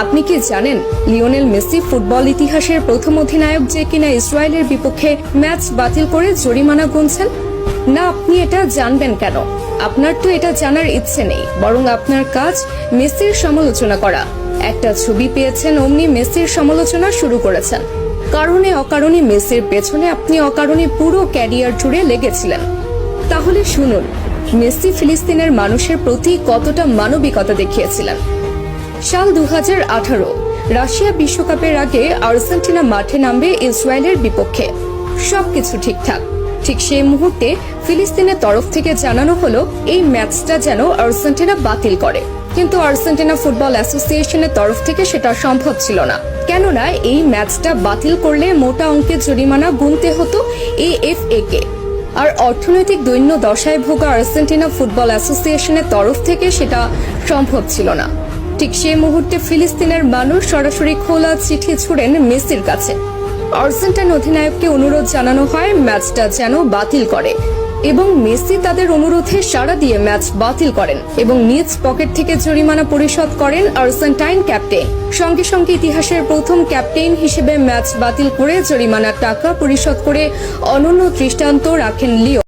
আপনি কি জানেন লিওনেল মেসি ফুটবল ইতিহাসের প্রথম অধিনায়ক যে কিনা ইসরায়েলের বিপক্ষে ম্যাচ বাতিল করে জরিমানা গুনছেন? না, আপনি এটা জানবেন কেন? আপনার তো এটা জানার ইচ্ছে নেই, বরং আপনার কাজ মেসির সমালোচনা করা। একটা ছবি পেয়েছেন, অমনি মেসির সমালোচনা শুরু করেছেন। কারণে অকারণে মেসির পেছনে আপনি অকারণে পুরো ক্যারিয়ার জুড়ে লেগেছিলেন। তাহলে শুনুন, মেসি ফিলিস্তিনের মানুষের প্রতি কতটা মানবিকতা দেখিয়েছিলেন। সাল 2018 রাশিয়া বিশ্বকাপের আগে আর্জেন্টিনা মাঠে নামবে ইসরায়েলের বিপক্ষে। সবকিছু ঠিকঠাক। ঠিক সেই মুহূর্তে ফিলিস্তিনের তরফ থেকে জানানো হলো এই ম্যাচটা যেন আর্জেন্টিনা বাতিল করে। কিন্তু আর্জেন্টিনা ফুটবল অ্যাসোসিয়েশনের তরফ থেকে সেটা সম্ভব ছিল না, কেননা এই ম্যাচটা বাতিল করলে মোটা অঙ্কের জরিমানা গুনতে হতো এএফএ কে। আর অর্থনৈতিক দৈন্য দশায় ভোগা আর্জেন্টিনা ফুটবল অ্যাসোসিয়েশনের তরফ থেকে সেটা সম্ভব ছিল না। ঠিক সেই মুহূর্তে ফিলিস্তিনের মানুষ সরাসরি খোলা চিঠি ছুড়েন মেসির কাছে। আর্জেন্টাইন অধিনায়ককে অনুরোধ জানানো হয় ম্যাচটা যেন বাতিল করে, এবং মেসি তাদের অনুরোধে সাড়া দিয়ে ম্যাচ বাতিল করেন এবং নিজ পকেট থেকে জরিমানা পরিশোধ করেন আর্জেন্টাইন ক্যাপ্টেন। সঙ্গে সঙ্গে ইতিহাসের প্রথম ক্যাপ্টেন হিসেবে ম্যাচ বাতিল করে জরিমানার টাকা পরিশোধ করে অনন্য দৃষ্টান্ত রাখেন লিও।